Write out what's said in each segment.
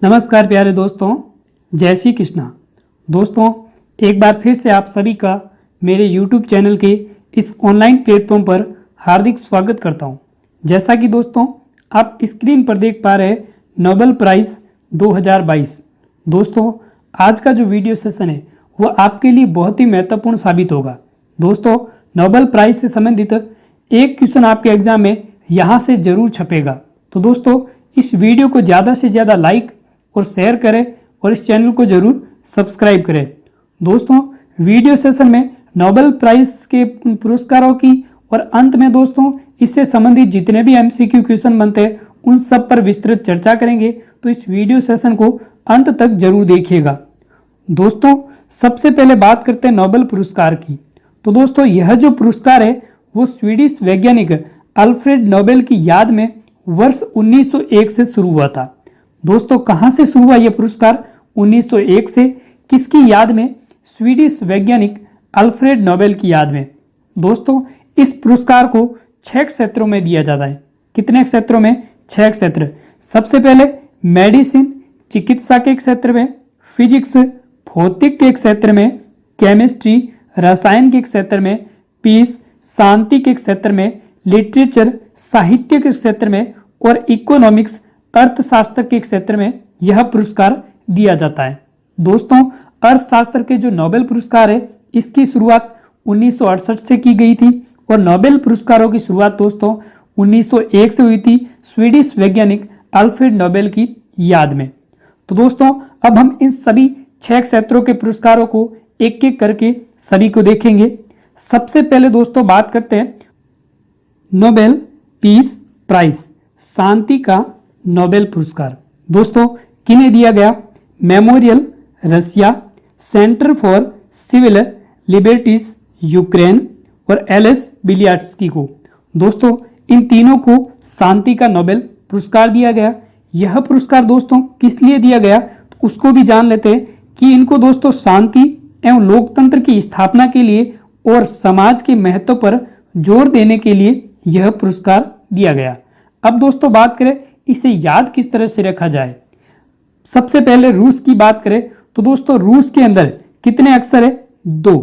नमस्कार प्यारे दोस्तों, जय श्री कृष्णा। दोस्तों, एक बार फिर से आप सभी का मेरे YouTube चैनल के इस ऑनलाइन प्लेटफॉर्म पर हार्दिक स्वागत करता हूं। जैसा कि दोस्तों आप स्क्रीन पर देख पा रहे नोबेल प्राइज़ 2022। दोस्तों, आज का जो वीडियो सेशन है वो आपके लिए बहुत ही महत्वपूर्ण साबित होगा। दोस्तों, नोबेल प्राइज़ से संबंधित एक क्वेश्चन आपके एग्जाम में यहाँ से जरूर छपेगा। तो दोस्तों, इस वीडियो को ज़्यादा से ज़्यादा लाइक और शेयर करें और इस चैनल को जरूर सब्सक्राइब करें। दोस्तों, वीडियो सेशन में नोबेल प्राइज़ के पुरस्कारों की और अंत में दोस्तों इससे संबंधित जितने भी MCQ क्वेश्चन बनते हैं उन सब पर विस्तृत चर्चा करेंगे। तो इस वीडियो सेशन को अंत तक जरूर देखिएगा। दोस्तों, सबसे पहले बात करते हैं नोबेल पुरस्कार की। तो दोस्तों, यह जो पुरस्कार है वो स्वीडिश वैज्ञानिक अल्फ्रेड नोबेल की याद में वर्ष 1901 से शुरू हुआ था। दोस्तों, कहां से शुरू हुआ यह पुरस्कार? 1901 से। किसकी याद में? स्वीडिश वैज्ञानिक अल्फ्रेड नोबेल की याद में। दोस्तों, इस पुरस्कार को 6 क्षेत्रों में दिया जाता है। कितने क्षेत्रों में? 6 क्षेत्र। सबसे पहले मेडिसिन, चिकित्सा के क्षेत्र में, फिजिक्स, भौतिक के क्षेत्र में, केमिस्ट्री, रसायन के क्षेत्र में, पीस, शांति के क्षेत्र में, लिटरेचर, साहित्य के क्षेत्र में और इकोनॉमिक्स, अर्थशास्त्र के क्षेत्र में यह पुरस्कार दिया जाता है। दोस्तों, अर्थशास्त्र के जो नोबेल पुरस्कार है इसकी शुरुआत 1968 से की गई थी और नोबेल पुरस्कारों की शुरुआत दोस्तों 1901 से हुई थी स्वीडिश वैज्ञानिक अल्फ्रेड नोबेल की याद में। तो दोस्तों, अब हम इन सभी 6 क्षेत्रों के पुरस्कारों को एक एक करके सभी को देखेंगे। सबसे पहले दोस्तों बात करते हैं नोबेल पीस प्राइज, शांति का नोबेल पुरस्कार। दोस्तों, किन्हें दिया गया? Memorial Russia, Center for Civil Liberties Ukraine और एलिस बिलियाट्स्की को। दोस्तों, इन तीनों को शांति का नोबेल पुरस्कार दिया गया। यह पुरस्कार दोस्तों किस लिए दिया गया तो उसको भी जान लेते हैं कि इनको दोस्तों शांति एवं लोकतंत्र की स्थापना के लिए और समाज के महत्व पर जोर देने के लिए यह पुरस्कार दिया गया। अब दोस्तों बात करें इसे याद किस तरह से रखा जाए। सबसे पहले रूस की बात करें तो दोस्तों रूस के अंदर कितने अक्षर है? 2।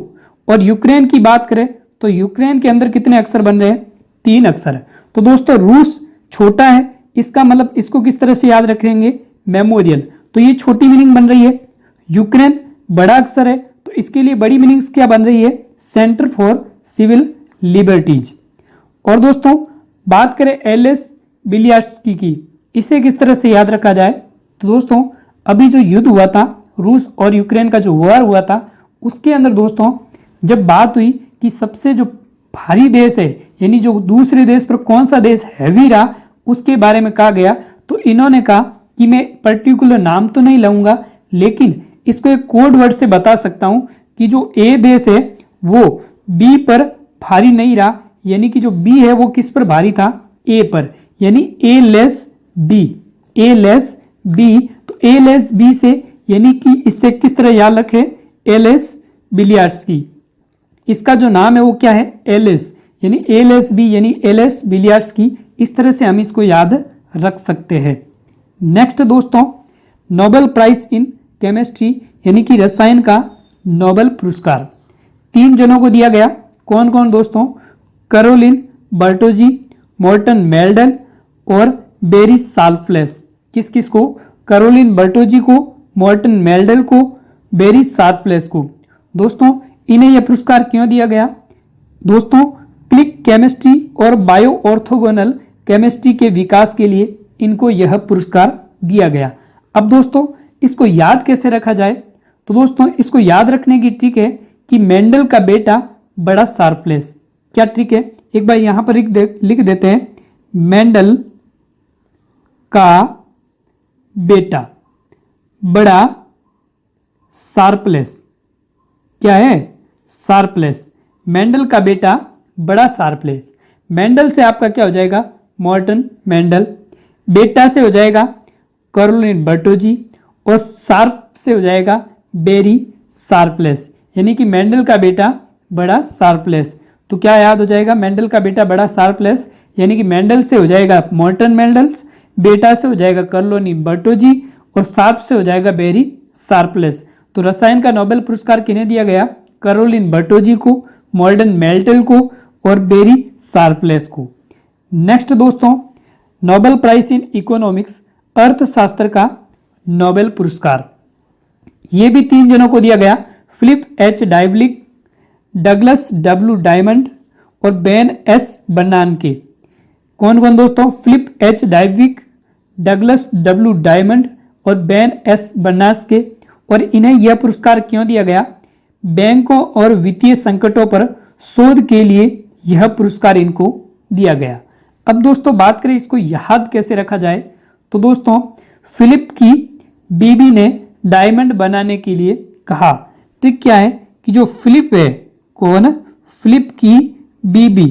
और यूक्रेन की बात करें तो यूक्रेन के अंदर कितने अक्षर बन रहे हैं? 3 अक्षर। तो दोस्तों रूस छोटा है, इसका मतलब इसको किस तरह से याद रखेंगे? मेमोरियल। तो ये छोटी मीनिंग बन रही है। यूक्रेन बड़ा अक्षर है तो इसके लिए बड़ी मीनिंग्स क्या बन रही है? Center for Civil Liberties. और दोस्तों बात करें एलिस बिलियाट्स्की की, इसे किस तरह से याद रखा जाए? तो दोस्तों अभी जो युद्ध हुआ था रूस और यूक्रेन का जो वॉर हुआ था उसके अंदर दोस्तों जब बात हुई कि सबसे जो भारी देश है यानी जो दूसरे देश पर कौन सा देश हैवी रहा उसके बारे में कहा गया, तो इन्होंने कहा कि मैं पर्टिकुलर नाम तो नहीं लाऊंगा लेकिन इसको एक कोड वर्ड से बता सकता हूं कि जो ए देश है वो बी पर भारी नहीं रहा, यानी कि जो बी है वो किस पर भारी था? ए पर, यानी ए लेस बी, ए लेस बी। तो ए लेस बी से यानी कि इससे किस तरह याद रखे? एलिस बिलियाट्स्की। इसका जो नाम है वो क्या है? एलिस, यानी ए लेस बी यानी एलिस बिलियाट्स्की। इस तरह से हम इसको याद रख सकते हैं। नेक्स्ट दोस्तों नोबेल प्राइज इन केमिस्ट्री यानी कि रसायन का नोबेल पुरस्कार 3 जनों को दिया गया। कौन कौन दोस्तों? कैरोलिन बर्टोजी, मोर्टन मेल्डल और बेरी साल्फ्लेस। किस किस को? कैरोलिन बर्टोजी को, मोर्टन मेल्डल को, बेरी साल्फ्लेस को। दोस्तों इन्हें यह पुरस्कार क्यों दिया गया? दोस्तों क्लिक केमिस्ट्री और बायो ऑर्थोगोनल केमिस्ट्री के विकास के लिए इनको यह पुरस्कार दिया गया। अब दोस्तों इसको याद कैसे रखा जाए? तो दोस्तों इसको याद रखने की ट्रिक है कि मेंडल का बेटा बड़ा साल्फ्लेस। क्या ट्रिक है? एक बार यहां पर लिख देते हैं, मेंडल का बेटा बड़ा शार्पलेस। क्या है? शार्पलेस। मेंडल का बेटा बड़ा शार्पलेस। मेंडल से आपका क्या हो जाएगा? Morten Meldal. बेटा से हो जाएगा कैरोलिन बर्टोजी और शार्प से हो जाएगा बेरी शार्पलेस, यानी कि मेंडल का बेटा बड़ा शार्पलेस। तो क्या याद हो जाएगा? मेंडल का बेटा बड़ा शार्पलेस, यानी कि मेंडल से हो जाएगा मॉर्टन मेंडल्स, बेटा से हो जाएगा कैरोलिन बर्टोजी और शार्प से हो जाएगा बेरी शार्पलेस। तो रसायन का नोबेल पुरस्कार किन्हें दिया गया? कैरोलिन बर्टोजी को, मॉर्डन मेल्टल को और बेरी शार्पलेस को। नेक्स्ट दोस्तों, नोबेल प्राइज इन इकोनॉमिक्स, अर्थशास्त्र का नोबेल पुरस्कार, ये भी 3 जनों को दिया गया, Philip H Dybvig, Douglas W Diamond और बेन एस बर्नानके। कौन कौन दोस्तों? Philip H Dybvig, Douglas W Diamond और बेन एस बर्नानके। और इन्हें यह पुरस्कार क्यों दिया गया? बैंकों और वित्तीय संकटों पर शोध के लिए यह पुरस्कार इनको दिया गया। अब दोस्तों बात करें इसको याद कैसे रखा जाए, तो दोस्तों फिलिप की बीबी ने डायमंड बनाने के लिए कहा। तो क्या है कि जो फिलिप है, कौन? फिलिप की बीबी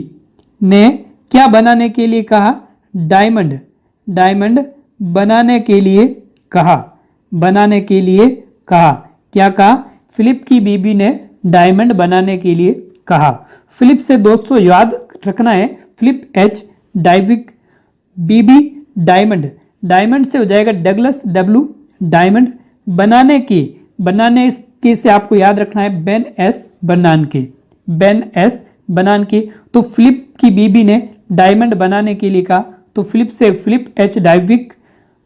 ने क्या बनाने के लिए कहा? डायमंड, डायमंड बनाने के लिए कहा, बनाने के लिए कहा। क्या कहा? फिलिप की बीबी ने डायमंड बनाने के लिए कहा। फिलिप से दोस्तों याद रखना है, फिलिप एच डाइविक, बीबी डायमंड, डायमंड से हो जाएगा डगलस डब्ल्यू डायमंड, बनाने के से आपको याद रखना है बेन एस बर्नानके, बेन एस बर्नानके। तो फिलिप की बीबी ने डायमंड बनाने के लिए कहा, तो फिलिप से फिलिप एच डाइविक,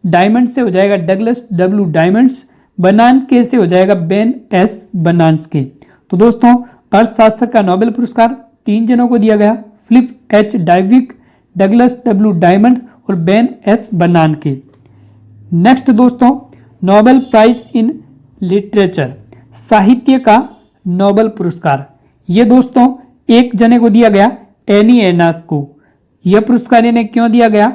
डायमंड से हो जाएगा डगलस डब्ल्यू डायमंड्स, बर्नानके से हो जाएगा बेन एस बर्नानके। तो दोस्तों अर्थशास्त्र का नोबेल पुरस्कार 3 जनों को दिया गया, Philip H Dybvig, Douglas W Diamond और बेन एस बर्नानके। नेक्स्ट दोस्तों, नोबेल प्राइज इन लिटरेचर, साहित्य का नोबेल पुरस्कार, ये दोस्तों एक जने को दिया गया, एनी एनास को। यह पुरस्कार इन्हें क्यों दिया गया?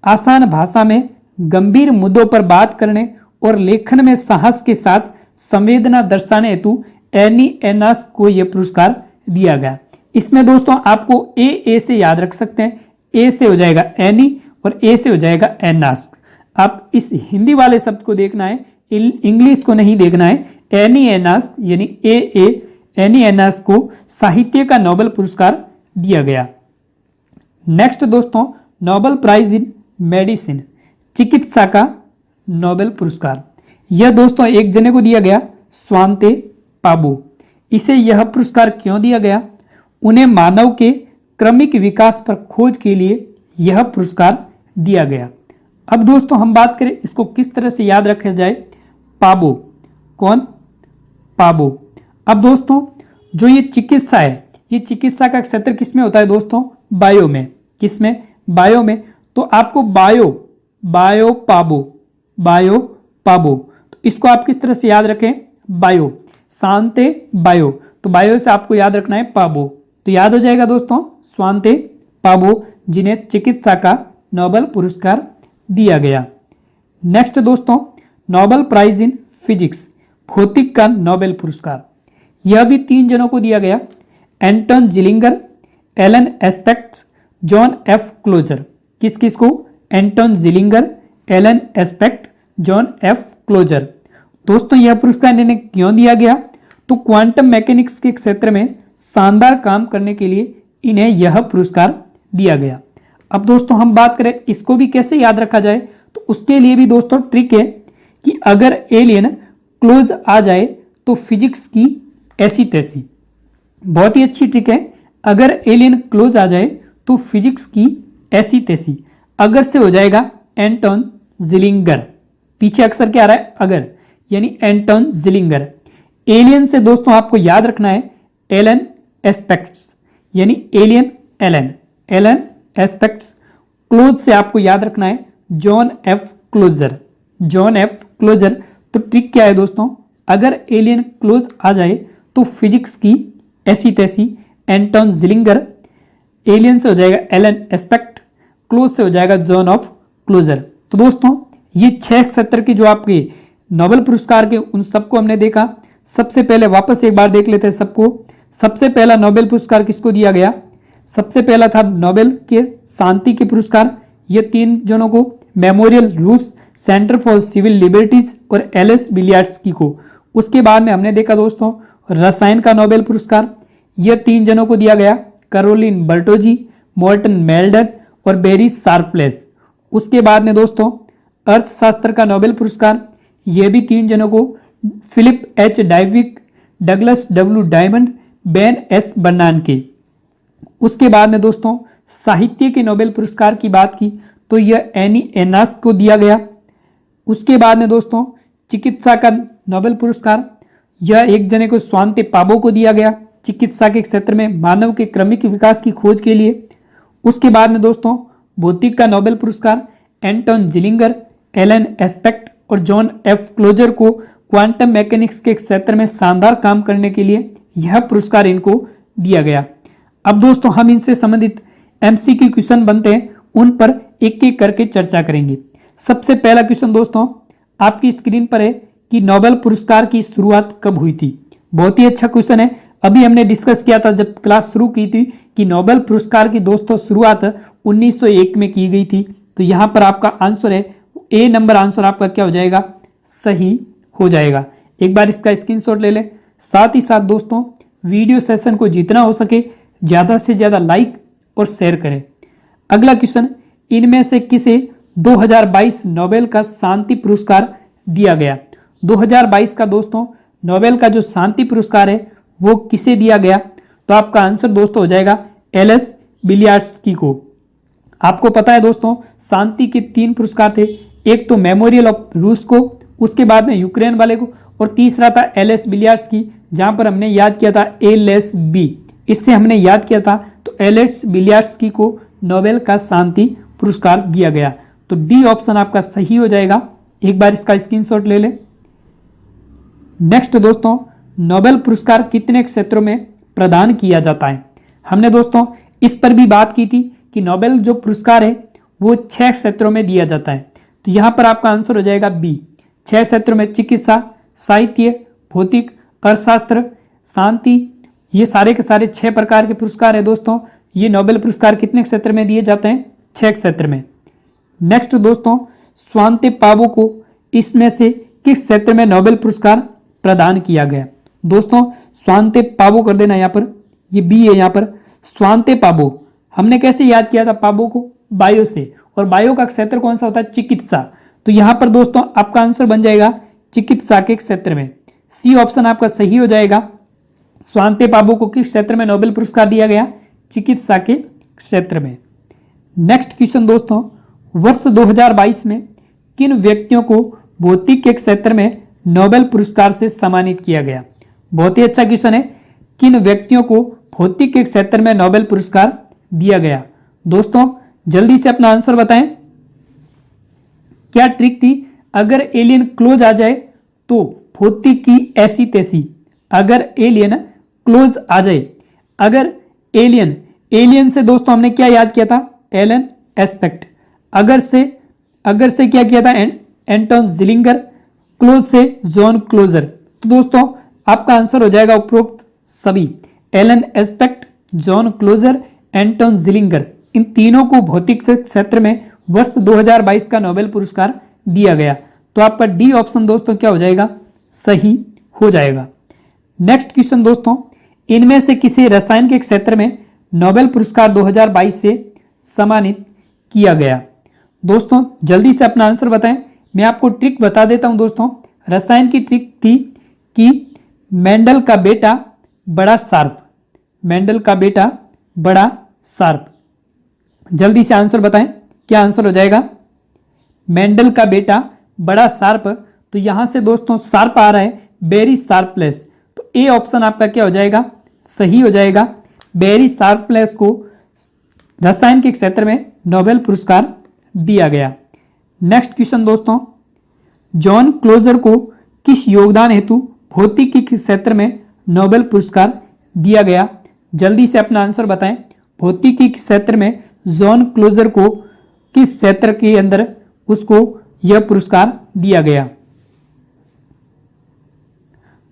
आसान भाषा में गंभीर मुद्दों पर बात करने और लेखन में साहस के साथ संवेदना दर्शाने हेतु एनी एनास को यह पुरस्कार दिया गया। इसमें दोस्तों आपको ए से याद रख सकते हैं, ए से हो जाएगा एनी और ए से हो जाएगा एनास। आप इस हिंदी वाले शब्द को देखना है, इंग्लिश को नहीं देखना है। एनी एनास यानी एनी एनास को साहित्य का नोबेल पुरस्कार दिया गया। नेक्स्ट दोस्तों, नोबेल प्राइज इन मेडिसिन, चिकित्सा का नोबेल पुरस्कार, यह दोस्तों एक जने को दिया गया, स्वांते पाबो। इसे यह पुरस्कार क्यों दिया गया? उन्हें मानव के क्रमिक विकास पर खोज के लिए यह पुरस्कार दिया गया। अब दोस्तों हम बात करें इसको किस तरह से याद रखा जाए। पाबो, कौन? पाबो। अब दोस्तों जो ये चिकित्सा है, ये चिकित्सा का क्षेत्र किसमें होता है दोस्तों? बायो में। किसमें? बायो में। तो आपको बायो पाबो, तो इसको आप किस तरह से याद रखें? बायो, शांते बायो, तो बायो से आपको याद रखना है पाबो। तो याद हो जाएगा दोस्तों स्वांते पाबो, जिन्हें चिकित्सा का नोबेल पुरस्कार दिया गया। नेक्स्ट दोस्तों, नोबेल प्राइज इन फिजिक्स, भौतिक का नोबेल पुरस्कार, यह भी 3 जनों को दिया गया, Anton Zeilinger, Alain Aspect, John F Clauser. किस किस को? Anton Zeilinger, Alain Aspect, John F Clauser. दोस्तों यह पुरस्कार इन्हें क्यों दिया गया? तो क्वांटम मैकेनिक्स के क्षेत्र में शानदार काम करने के लिए इन्हें यह पुरस्कार दिया गया। अब दोस्तों हम बात करें इसको भी कैसे याद रखा जाए, तो उसके लिए भी दोस्तों ट्रिक है कि अगर एलियन क्लोज आ जाए तो फिजिक्स की ऐसी तैसी। बहुत ही अच्छी ट्रिक है, अगर एलियन क्लोज आ जाए तो फिजिक्स की ऐसी तैसी। अगर से हो जाएगा एंटन जिलिंगर, पीछे अक्सर क्या आ रहा है? अगर, यानी एंटन जिलिंगर। एलियन से दोस्तों आपको याद रखना है एलन एस्पेक्ट्स, यानी एलियन एलन एस्पेक्ट्स। क्लोज से आपको याद रखना है John F Clauser, John F Clauser. तो ट्रिक क्या है दोस्तों? अगर एलियन क्लोज आ जाए तो फिजिक्स की ऐसी तैसी। एंटन जिलिंगर, एलियन से हो जाएगा एलन एस्पेक्ट, क्लोज से हो जाएगा जॉन ऑफ क्लोजर। तो दोस्तों ये 6 क्षेत्र की जो आपके नोबेल पुरस्कार के उन सबको हमने देखा। सबसे पहले वापस एक बार देख लेते हैं सबको। सबसे पहला नोबेल पुरस्कार किसको दिया गया? सबसे पहला था नोबेल के शांति के पुरस्कार, ये 3 जनों को, मेमोरियल रूस सेंटर फॉर सिविल लिबर्टीज और एलिस बिलियर्ड्सकी को। उसके बाद में हमने देखा दोस्तों रसायन का नोबेल पुरस्कार, यह 3 जनों को दिया गया, कैरोलिन बर्टोजी, मॉर्टन मेल्डर और बेरी शार्पलेस। उसके बाद में दोस्तों अर्थशास्त्र का नोबेल पुरस्कार, ये भी 3 जनों को, Philip H Dybvig, Douglas W Diamond, Ben S Bernanke. उसके बाद में दोस्तों साहित्य के नोबेल पुरस्कार की बात की तो यह एनी एनास को दिया गया। उसके बाद में दोस्तों चिकित्सा का नोबेल पुरस्कार, यह एक जने को स्वांते पाबो को दिया गया, चिकित्सा के क्षेत्र में मानव के क्रमिक विकास की खोज के लिए। उसके बाद में दोस्तों भौतिक का नोबेल पुरस्कार एंटोन जिलिंगर, एलन एस्पेक्ट और जॉन एफ क्लोजर को क्वांटम मैकेनिक्स के क्षेत्र में शानदार काम करने के लिए यह पुरस्कार इनको दिया गया। अब दोस्तों हम इनसे संबंधित एमसीक्यू क्वेश्चन बनते हैं, उन पर एक एक करके चर्चा करेंगे। सबसे पहला क्वेश्चन दोस्तों आपकी स्क्रीन पर है कि नोबेल पुरस्कार की शुरुआत कब हुई थी। बहुत ही अच्छा क्वेश्चन है। अभी हमने डिस्कस किया था जब क्लास शुरू की थी कि नोबेल पुरस्कार की दोस्तों शुरुआत 1901 में की गई थी। तो यहां पर आपका आंसर है ए नंबर, आंसर आपका क्या हो जाएगा, सही हो जाएगा। एक बार इसका स्क्रीनशॉट ले लें। साथ ही साथ दोस्तों वीडियो सेशन को जितना हो सके ज्यादा से ज्यादा लाइक और शेयर करें। अगला क्वेश्चन, इनमें से किसे 2022 नोबेल का शांति पुरस्कार दिया गया। 2022 का दोस्तों नोबेल का जो शांति पुरस्कार है वो किसे दिया गया, तो आपका आंसर दोस्तों हो जाएगा एलएस बिलियार्ड्सकी को। आपको पता है दोस्तों शांति के 3 पुरस्कार थे, एक तो मेमोरियल ऑफ रूस को, उसके बाद में यूक्रेन वाले को, और तीसरा था एलएस बिलियार्ड्सकी, जहां पर हमने याद किया था एलएसबी, इससे हमने याद किया था। तो एलएस बिलियार्ड्सकी को नोबेल का शांति पुरस्कार दिया गया। तो डी ऑप्शन आपका सही हो जाएगा। एक बार इसका स्क्रीनशॉट ले लें। नेक्स्ट दोस्तों नोबेल पुरस्कार कितने क्षेत्रों में प्रदान किया जाता है। हमने दोस्तों इस पर भी बात की थी कि नोबेल जो पुरस्कार है वो 6 क्षेत्रों में दिया जाता है। तो यहां पर आपका आंसर हो जाएगा बी। 6 क्षेत्रों में चिकित्सा, साहित्य, भौतिक, अर्थशास्त्र, शांति, ये सारे के सारे 6 प्रकार के पुरस्कार है दोस्तों। ये नोबेल पुरस्कार कितने क्षेत्र में दिए जाते हैं, 6 क्षेत्र में। नेक्स्ट दोस्तों स्वांते पाबो को इसमें से किस क्षेत्र में नोबेल पुरस्कार प्रदान किया गया। दोस्तों स्वांते पाबो कर देना, यहाँ पर ये बी है। यहाँ पर स्वांते पाबो हमने कैसे याद किया था, पाबो को बायो से, और बायो का क्षेत्र कौन सा होता है, चिकित्सा। तो यहाँ पर दोस्तों आपका आंसर बन जाएगा चिकित्सा के क्षेत्र में। सी ऑप्शन आपका सही हो जाएगा। स्वांते पाबो को किस क्षेत्र में नोबेल पुरस्कार दिया गया, चिकित्सा के क्षेत्र में। नेक्स्ट क्वेश्चन दोस्तों, वर्ष 2022 में किन व्यक्तियों को भौतिक के क्षेत्र में नोबेल पुरस्कार से सम्मानित किया गया। बहुत ही अच्छा क्वेश्चन है, किन व्यक्तियों को भौतिक के क्षेत्र में नोबेल पुरस्कार दिया गया। दोस्तों जल्दी से अपना आंसर बताएं। क्या ट्रिक थी, अगर एलियन क्लोज आ जाए तो भौतिक की ऐसी तैसी, अगर एलियन क्लोज आ जाए, अगर एलियन से दोस्तों हमने क्या याद किया था, एलन एस्पेक्ट, अगर से क्या किया था, एंटोन जिलिंगर, क्लोज से जॉन क्लोजर। तो दोस्तों आपका आंसर हो जाएगा उपरोक्त सभी, Alain Aspect, John Clauser, Anton Zeilinger, इन तीनों को भौतिक क्षेत्र में वर्ष 2022 का नोबेल पुरस्कार दिया गया। तो आपका डी ऑप्शन दोस्तों क्या हो जाएगा, सही हो जाएगा। नेक्स्ट क्वेश्चन दोस्तों, इनमें से किसी रसायन के क्षेत्र में नोबेल पुरस्कार 2022 से सम्मानित किया गया। दोस्तों जल्दी से अपना आंसर बताएं। मैं आपको ट्रिक बता देता हूं दोस्तों। रसायन की ट्रिक थी कि मेंडल का बेटा बड़ा शार्प, मेंडल का बेटा बड़ा शार्प। जल्दी से आंसर बताएं, क्या आंसर हो जाएगा, मेंडल का बेटा बड़ा शार्प। तो यहां से दोस्तों शार्प आ रहा है, वेरी शार्पलेस। तो ए ऑप्शन आपका क्या हो जाएगा, सही हो जाएगा। वेरी शार्पलेस को रसायन के क्षेत्र में नोबेल पुरस्कार दिया गया। नेक्स्ट क्वेश्चन दोस्तों, जॉन क्लोजर को किस योगदान हेतु भौतिकी के क्षेत्र में नोबेल पुरस्कार दिया गया। जल्दी से अपना आंसर बताएं। भौतिकी के क्षेत्र में जॉन क्लोजर को किस क्षेत्र के अंदर उसको यह पुरस्कार दिया गया।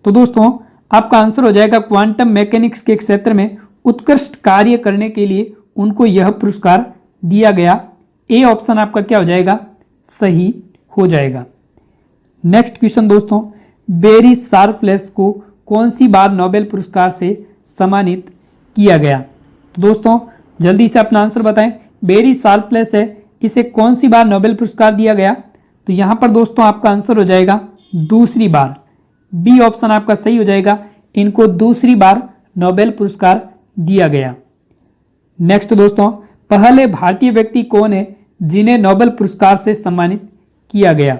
तो दोस्तों आपका आंसर हो जाएगा क्वांटम मैकेनिक्स के क्षेत्र में उत्कृष्ट कार्य करने के लिए उनको यह पुरस्कार दिया गया। ए ऑप्शन आपका क्या हो जाएगा, सही हो जाएगा। नेक्स्ट क्वेश्चन दोस्तों, बेरी शार्पलेस को कौन सी बार नोबेल पुरस्कार से सम्मानित किया गया। तो दोस्तों जल्दी से अपना आंसर बताएं। बेरी शार्पलेस है, इसे कौन सी बार नोबेल पुरस्कार दिया गया। तो यहां पर दोस्तों आपका आंसर हो जाएगा दूसरी बार। बी ऑप्शन आपका सही हो जाएगा, इनको दूसरी बार नोबेल पुरस्कार दिया गया। नेक्स्ट दोस्तों, पहले भारतीय व्यक्ति कौन है जिन्हें नोबेल पुरस्कार से सम्मानित किया गया?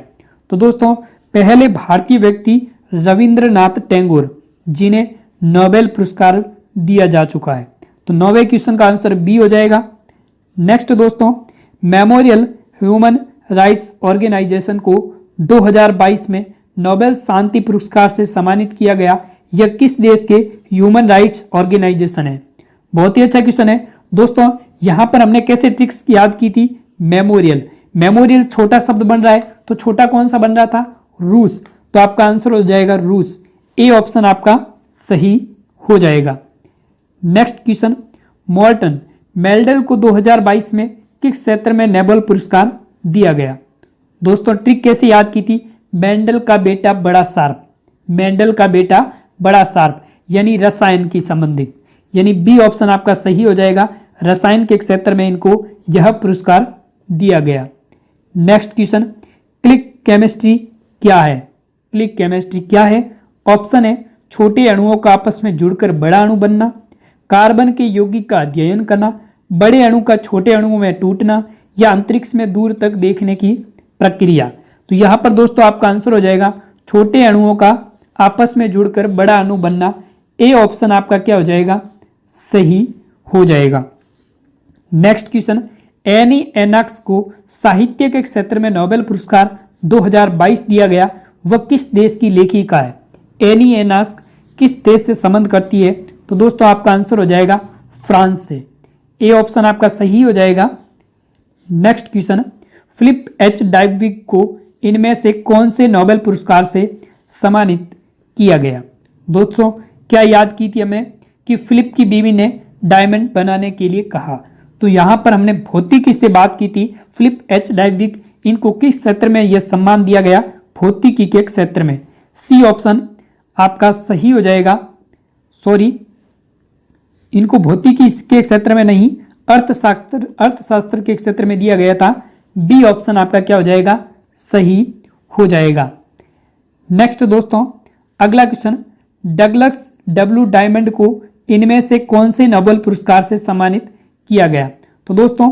तो दोस्तों, पहले भारतीय व्यक्ति रविंद्रनाथ टैगोर, जिन्हें नोबेल पुरस्कार दिया जा चुका है। तो 9वें क्वेश्चन का आंसर बी हो जाएगा। नेक्स्ट दोस्तों, मेमोरियल ह्यूमन राइट्स ऑर्गेनाइजेशन को 2022 में नोबेल शांति पुरस्कार से सम्मानित किया गया। यह किस देश के ह्यूमन राइट्स ऑर्गेनाइजेशन है? बहुत ही अच्छा क्वेश्चन है दोस्तों। यहां पर हमने कैसे ट्रिक्स याद की थी? मेमोरियल, मेमोरियल छोटा शब्द बन रहा है, तो छोटा कौन सा बन रहा था? रूस। तो आपका आंसर हो जाएगा रूस। ए ऑप्शन आपका सही हो जाएगा। नेक्स्ट क्वेश्चन, मॉर्टन मेल्डल को 2022 में किस क्षेत्र में नोबेल पुरस्कार दिया गया? दोस्तों, ट्रिक कैसे याद की थी? मेंडल का बेटा बड़ा शार्प, मेंडल का बेटा बड़ा शार्प, यानी रसायन की संबंधित, यानी बी ऑप्शन आपका सही हो जाएगा। रसायन के क्षेत्र में इनको यह पुरस्कार दिया गया। नेक्स्ट क्वेश्चन, क्लिक केमिस्ट्री क्या है? क्लिक केमिस्ट्री क्या है? ऑप्शन है छोटे अणुओं का आपस में जुड़कर बड़ा अणु बनना, कार्बन के यौगिक का अध्ययन करना, बड़े अणु का छोटे अणुओं में टूटना, या अंतरिक्ष में दूर तक देखने की प्रक्रिया। तो यहां पर दोस्तों आपका आंसर हो जाएगा छोटे अणुओं का आपस में जुड़कर बड़ा अणु बनना। ए ऑप्शन आपका क्या हो जाएगा? सही हो जाएगा। नेक्स्ट क्वेश्चन, एनी एनॉक्स को साहित्य के क्षेत्र में नोबेल पुरस्कार 2022 दिया गया, वह किस देश की लेखिका है? एनी एनॉक्स किस देश से संबंध करती है? तो दोस्तों आपका आंसर हो जाएगा फ्रांस से। ए ऑप्शन आपका सही हो जाएगा। नेक्स्ट क्वेश्चन, फिलिप एच डायविक को इनमें से कौन से नोबेल पुरस्कार से सम्मानित किया गया? दोस्तों, क्या याद की थी हमें कि फिलिप की बीवी ने डायमंड बनाने के लिए कहा? तो यहां पर हमने भौतिकी से बात की थी। फिलिप एच डायविक, इनको किस क्षेत्र में यह सम्मान दिया गया? भौतिकी के क्षेत्र में। सी ऑप्शन आपका सही हो जाएगा। सॉरी, इनको भौतिकी के क्षेत्र में नहीं, अर्थशास्त्र के क्षेत्र में दिया गया था। बी ऑप्शन आपका क्या हो जाएगा? सही हो जाएगा। नेक्स्ट दोस्तों, अगला क्वेश्चन, डगलस डब्ल्यू डायमंड को इनमें से कौन से नोबेल पुरस्कार से सम्मानित किया गया? तो दोस्तों,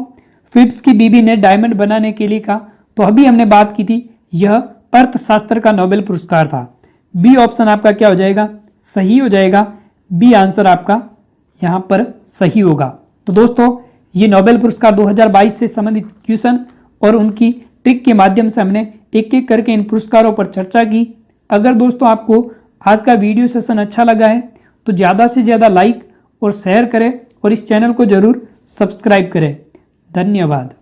फिलिप्स की बीवी ने डायमंड बनाने के लिए कहा, तो अभी हमने बात की थी, यह अर्थशास्त्र का नोबेल पुरस्कार था। बी ऑप्शन आपका क्या हो जाएगा? सही हो जाएगा। बी आंसर आपका यहां पर सही होगा। तो दोस्तों, ये नोबेल पुरस्कार 2022 से संबंधित क्वेश्चन और उनकी ट्रिक के माध्यम से हमने एक एक करके इन पुरस्कारों पर चर्चा की। अगर दोस्तों आपको आज का वीडियो सेशन अच्छा लगा है तो ज़्यादा से ज़्यादा लाइक और शेयर करें और इस चैनल को जरूर सब्सक्राइब करें। धन्यवाद।